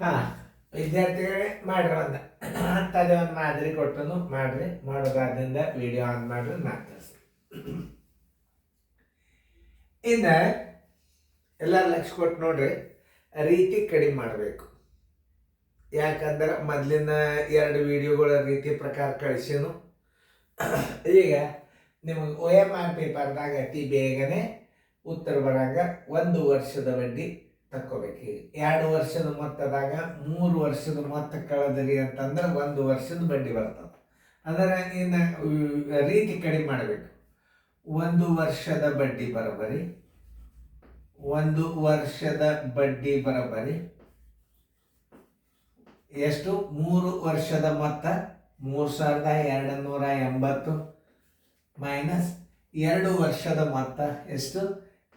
ಹಾಂ, ವಿದ್ಯಾರ್ಥಿಗಳೇ ಮಾಡ್ರಿ ಒಂದು ಅಂಥದ್ದೇ ಒಂದು ಮಾದರಿ ಕೊಟ್ಟನು ಮಾಡ್ರಿ. ಮಾಡೋದಾದ್ರಿಂದ ವಿಡಿಯೋ ಆನ್ ಮಾಡ್ರಿ, ಮಾತಾಡ್ಸಿ. ಇನ್ನು ಎಲ್ಲರೂ ಲಕ್ಷ ಕೊಟ್ಟು ನೋಡ್ರಿ, ರೀತಿ ಕಡಿಮೆ ಮಾಡಬೇಕು. ಯಾಕಂದ್ರೆ ಮೊದಲಿನ 2 ವಿಡಿಯೋಗಳ ರೀತಿ ಪ್ರಕಾರ ಕಳಿಸಿನು. ಈಗ ನಿಮಗೆ OMR ಪೇಪರ್ದಾಗ ಅತಿ ಬೇಗನೆ ಉತ್ತರ ಬರಾಗ 1 ವರ್ಷದ ಬಡ್ಡಿ ತಕ್ಕೋಬೇಕು. ಈಗ 2 ವರ್ಷದ ಮೊತ್ತದಾಗ 3 ವರ್ಷದ ಮೊತ್ತ ಕಳೆದ್ರಿ ಅಂತಂದ್ರೆ 1 ವರ್ಷದ ಬಡ್ಡಿ ಬರ್ತದೆ. ಅಂದ್ರೆ ಇನ್ನು ರೀತಿ ಕಡಿಮೆ ಮಾಡಬೇಕು. 1 ವರ್ಷದ ಬಡ್ಡಿ ಬರೋಬ್ಬರಿ 1 ವರ್ಷದ ಬಡ್ಡಿ ಬರೋಬ್ಬರಿ ಎಷ್ಟು? 3 ವರ್ಷದ ಮೊತ್ತ 3280 ಮೈನಸ್ 2 ವರ್ಷದ ಮೊತ್ತ ಎಷ್ಟು?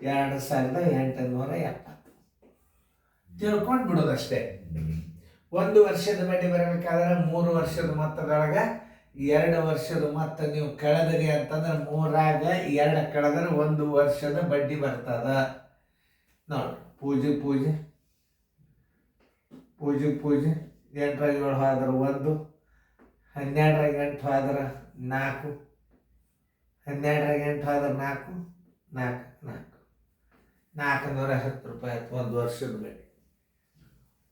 2870. ತಿಳ್ಕೊಂಡು ಬಿಡೋದಷ್ಟೇ. 1 ವರ್ಷದ ಬಡ್ಡಿ ಬರಬೇಕಾದ್ರೆ 3 ವರ್ಷದ ಮೊತ್ತದೊಳಗೆ 2 ವರ್ಷದ ಮೊತ್ತ ನೀವು ಕಳೆದ್ರಿ ಅಂತಂದ್ರೆ 3ರಾಗ 2 ಕಳೆದ್ರೆ 1 ವರ್ಷದ ಬಡ್ಡಿ ಬರ್ತದ. ನೋಡಿ, ಪೂಜೆ 8ರಾಗ 7 ಹೋದ್ರೆ 1, 12ರಾಗ 8 ಹೋದ್ರೆ 4, 12ರಾಗ 8 ಹೋದ್ರೆ 4, 410 ರೂಪಾಯಿ ಆಯ್ತು 1 ವರ್ಷದ ಬಡ್ಡಿ.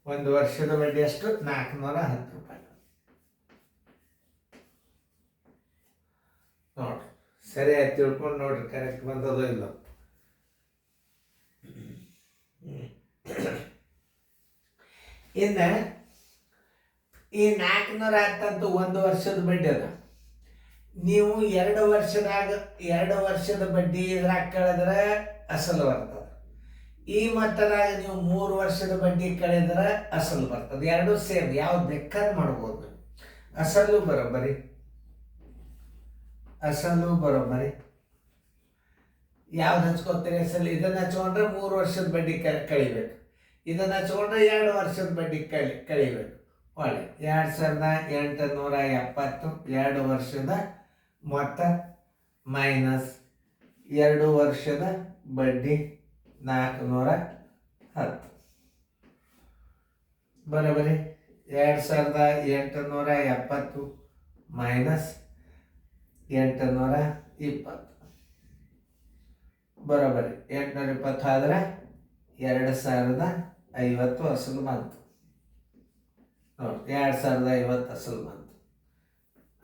1 ವರ್ಷದ ಬಡ್ಡಿ ಎಷ್ಟು? 410 ರೂಪಾಯಿ. ನೋಡ್ರಿ, ಸರಿಯಾಗಿ ತಿಳ್ಕೊಂಡು ನೋಡ್ರಿ, ಕರೆಕ್ಟ್ ಬಂದದೋ ಇಲ್ಲ. ಇನ್ನು ಈ 410 1 ವರ್ಷದ ಬಡ್ಡಿ ಅದ. ನೀವು 2 ವರ್ಷದ ಬಡ್ಡಿ ಇದ್ರಾಗ ಕಳೆದ್ರೆ ಅಸಲು ಬರ್ತದೆ. ಈ ಮೊತ್ತದಾಗ ನೀವು 3 ವರ್ಷದ ಬಡ್ಡಿ ಕಳೆದ್ರೆ ಅಸಲು ಬರ್ತದೆ. 2 ಸೇಮ್, ಯಾವ್ದು ಬೇಕಾದ್ರೆ ಮಾಡ್ಬೋದು. ಅಸಲು ಬರೋಬ್ಬರಿ ಯಾವ್ದು ಹಚ್ಕೊತೀರಿ? ಅಸಲು ಇದನ್ನ ಹಚ್ಕೊಂಡ್ರೆ 3 ವರ್ಷದ ಬಡ್ಡಿ ಕಳಿಬೇಕು. ಇದನ್ನ ಹಚ್ಕೊಂಡ್ರೆ 2 ವರ್ಷದ ಬಡ್ಡಿ ಕಳಿಬೇಕು. ಒಳ್ಳೆ 2870 2 ವರ್ಷದ ಮೊತ್ತ ಮೈನಸ್ 2 ವರ್ಷದ ಬಡ್ಡಿ 410 ಬರೋಬ್ಬರಿ 2870 ಮೈನಸ್ 820 ಬರೋಬ್ಬರಿ 820 ಆದ್ರೆ 2050 ಅಸಲು ಬಂತು. ನೋಡಿ, 2050 ಅಸಲು ಬಂತು.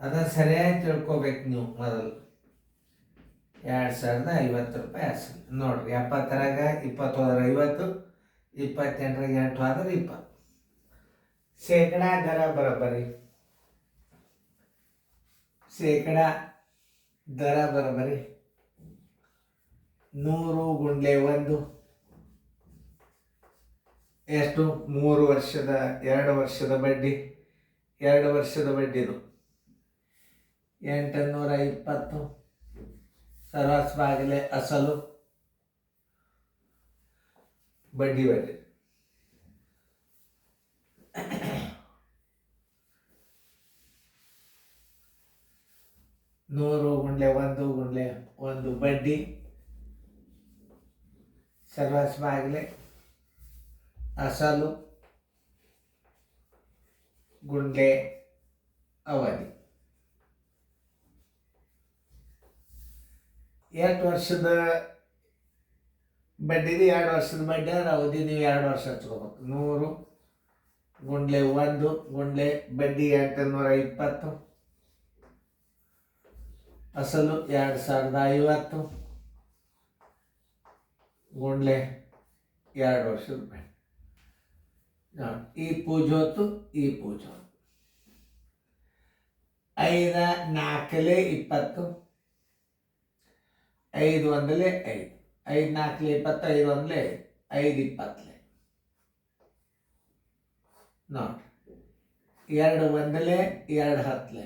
ಅದನ್ನು ಸರಿಯಾಗಿ ತಿಳ್ಕೊಬೇಕು ನೀವು. ಮೊದಲು 2050 ರೂಪಾಯಿ ಅಸಲು. ನೋಡ್ರಿ, 70ರಾಗ 20 ಹೋದ್ರೆ 50, 28ರಾಗ 8 ಹೋದ್ರೆ 20. ಶೇಕಡಾ ದರ ಬರೋಬ್ಬರಿ 100 × 1 ಎಷ್ಟು? 2 ವರ್ಷದ ಬಡ್ಡಿ 2 ವರ್ಷದ ಬಡ್ಡಿದು 820 ಸರ್ವಸ್ ಬಾಗಿಲೆ ಅಸಲು ಬಡ್ಡಿ 100 × 1 ಬಡ್ಡಿ ಸರ್ವಸ್ ಬಾಗಿಲೆ ಅಸಲು ಗುಂಡ್ಲೆ ಅವಧಿ. 8 ವರ್ಷದ ಬಡ್ಡಿದು 2 ವರ್ಷದ ಬಡ್ಡಿ ಅಂದ್ರೆ ಅವಧಿ ನೀವು 2 ವರ್ಷ ಹಚ್ಕೋಬೇಕು. 100 × 1 ಬಡ್ಡಿ 820 ಅಸಲು 2050 × 2 ವರ್ಷದ ಬಡ್ಡಿ. ಈ ಪೂಜೋತು 5 4 20, 5 1 5, 5 4 20, 5 1 5, 20 ನೋಡಿ, 2 1 2 10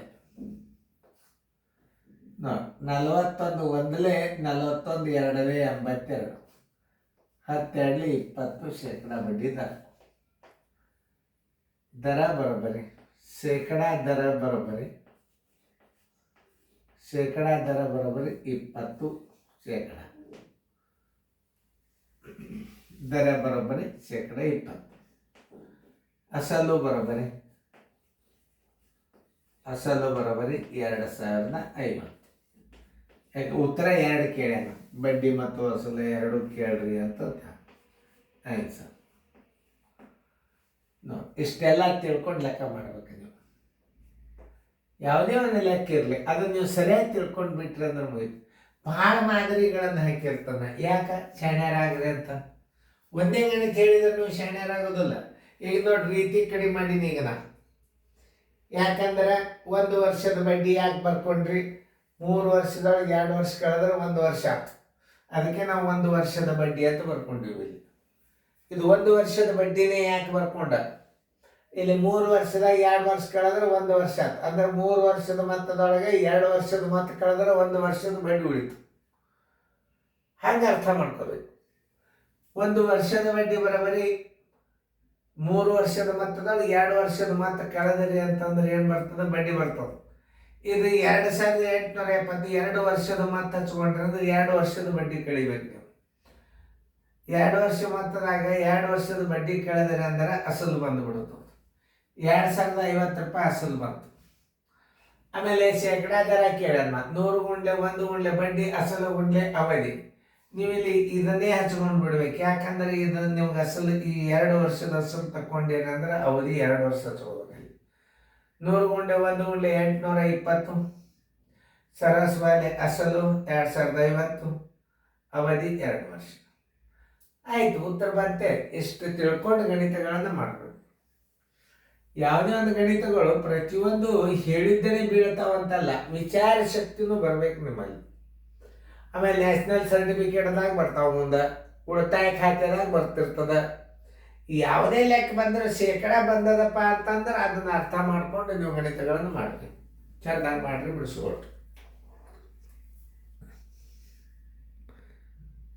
ನೋಡಿ, 41 1 41 2 82, 10 2 20 ಶೇಕಡಾ ಬಡ್ಡಿ ದರ ಬರೋಬ್ಬರಿ. ಶೇಕಡಾ ದರ ಬರೋಬ್ಬರಿ 20 ಶೇಕಡಾ ದರ ಬರೋಬ್ಬರಿ 20%. ಅಸಲು ಬರೋಬರಿ 2050. ಯಾಕೆ ಉತ್ತರ 2 ಕೇಳ್ಯಾನ, ಬಡ್ಡಿ ಮತ್ತು ಅಸಲು 2 ಕೇಳ್ರಿ ಅಂತ. ಆಯ್ತು ಸರ್, ನೋಡಿ ಇಷ್ಟೆಲ್ಲ ತಿಳ್ಕೊಂಡು ಲೆಕ್ಕ ಮಾಡ್ಬೇಕು ನೀವು. ಯಾವುದೇ ಒಂದು ಲೆಕ್ಕ ಇರಲಿ ಅದನ್ನು ನೀವು ಸರಿಯಾಗಿ ತಿಳ್ಕೊಂಡು ಬಿಟ್ರಿ ಅಂದ್ರೆ ಮುಗಿತು. ಭಾಳ ಮಾದರಿಗಳನ್ನು ಹಾಕಿರ್ತಾನೆ, ಯಾಕೆ ಶಾಣ್ಯರಾಗ್ರಿ ಅಂತ. ಒಂದೇ ಗಣಿತ ಹೇಳಿದ್ರೆ ನೀವು ಶಾಣ್ಯರಾಗೋದಿಲ್ಲ. ಈಗ ನೋಡಿ ರೀತಿ ಕಡಿಮೆ ಮಾಡೀನಿ ಈಗ ನಾ. ಯಾಕಂದ್ರೆ 1 ವರ್ಷದ ಬಡ್ಡಿ ಯಾಕೆ ಬರ್ಕೊಂಡ್ರಿ, 3 ವರ್ಷದೊಳಗೆ 2 ವರ್ಷ ಕಳೆದ್ರೆ 1 ವರ್ಷ ಆಯ್ತು. ಅದಕ್ಕೆ ನಾವು 1 ವರ್ಷದ ಬಡ್ಡಿ ಅಂತ ಬರ್ಕೊಂಡಿವಿ. ಇಲ್ಲಿ ಇದು 1 ವರ್ಷದ ಬಡ್ಡಿನೇ ಯಾಕೆ ಬರ್ಕೊಂಡ, ಇಲ್ಲಿ 3 ವರ್ಷದಾಗ 2 ವರ್ಷ ಕಳೆದ್ರೆ 1 ವರ್ಷ ಆಯ್ತು. ಅಂದ್ರೆ 3 ವರ್ಷದ ಮೊತ್ತದೊಳಗೆ 2 ವರ್ಷದ ಮೊತ್ತ ಕಳೆದ್ರೆ 1 ವರ್ಷದ ಬಡ್ಡಿ ಉಳಿತು. ಹಂಗೆ ಅರ್ಥ ಮಾಡ್ಕೋಬೇಕು. 1 ವರ್ಷದ ಬಡ್ಡಿ ಬರೋಬರಿ 3 ವರ್ಷದ ಮೊತ್ತದೊಳಗೆ 2 ವರ್ಷದ ಮೊತ್ತ ಕಳೆದ್ರಿ ಅಂತಂದ್ರೆ ಏನು ಬರ್ತದೆ, ಬಡ್ಡಿ ಬರ್ತದೆ. ಇದು 2870 2 ವರ್ಷದ ಮೊತ್ತ ಹಚ್ಕೊಂಡ್ರೆ ಅಂದ್ರೆ 2 ವರ್ಷದ ಬಡ್ಡಿ ಕಳಿಬೇಕು ನೀವು. 2 ವರ್ಷ ಮೊತ್ತದಾಗ 2 ವರ್ಷದ ಬಡ್ಡಿ ಕಳೆದ್ರೆ ಅಂದ್ರೆ ಅಸಲು ಬಂದುಬಿಡುತ್ತೆ. 2050 ರೂಪಾಯಿ ಅಸಲು ಬಂತು. ಆಮೇಲೆ ಶೇಕಡಾ ದರ ಕೇಳೋಣ, 100 ಗುಂಡ್ಲೆ 1 ಗುಂಡ್ಲೆ ಬಡ್ಡಿ, ಅಸಲು ಗುಂಡ್ಲೆ ಅವಧಿ. ನೀವು ಇಲ್ಲಿ ಇದನ್ನೇ ಹಚ್ಕೊಂಡು ಬಿಡ್ಬೇಕು. ಯಾಕಂದ್ರೆ ಇದನ್ನು ನಿಮ್ಗೆ ಅಸಲು ಈ 2 ವರ್ಷದ ಅಸಲು ತಗೊಂಡಿರಂದ್ರೆ ಅವಧಿ 2 ವರ್ಷ ಹಚ್ಕೋಬೇಕು. 100 ಗುಂಡ್ಲೆ 1 ಗುಂಡ್ಲೆ 820, ಸರಸವಾಲೆ ಅಸಲು 2050, ಅವಧಿ 2 ವರ್ಷ. ಆಯಿತು, ಉತ್ತರ ಬಂತೆ. ಇಷ್ಟು ತಿಳ್ಕೊಂಡು ಗಣಿತಗಳನ್ನು ಮಾಡಬೇಕು. ಯಾವುದೇ ಒಂದು ಗಣಿತಗಳು ಪ್ರತಿಯೊಂದು ಹೇಳಿದ್ದನೇ ಬೀಳ್ತಾವಂತಲ್ಲ, ವಿಚಾರ ಶಕ್ತಿನೂ ಬರಬೇಕು ನಿಮ್ಮಲ್ಲಿ. ಆಮೇಲೆ ನ್ಯಾಷನಲ್ ಸರ್ಟಿಫಿಕೇಟ್ದಾಗ ಬರ್ತಾವೆ, ಮುಂದೆ ಉಳಿತಾಯ ಖಾತೆದಾಗ ಬರ್ತಿರ್ತದ. ಯಾವುದೇ ಲೆಕ್ಕ ಬಂದ್ರೆ ಶೇಕಡ ಬಂದದಪ್ಪ ಅಂತಂದ್ರೆ ಅದನ್ನು ಅರ್ಥ ಮಾಡ್ಕೊಂಡು ನೀವು ಗಣಿತಗಳನ್ನು ಮಾಡಬೇಕು. ಚೆನ್ನಾಗಿ ಮಾಡಿರಿ, ಬಿಡಿಸ್ಕೊಳ್ರಿ.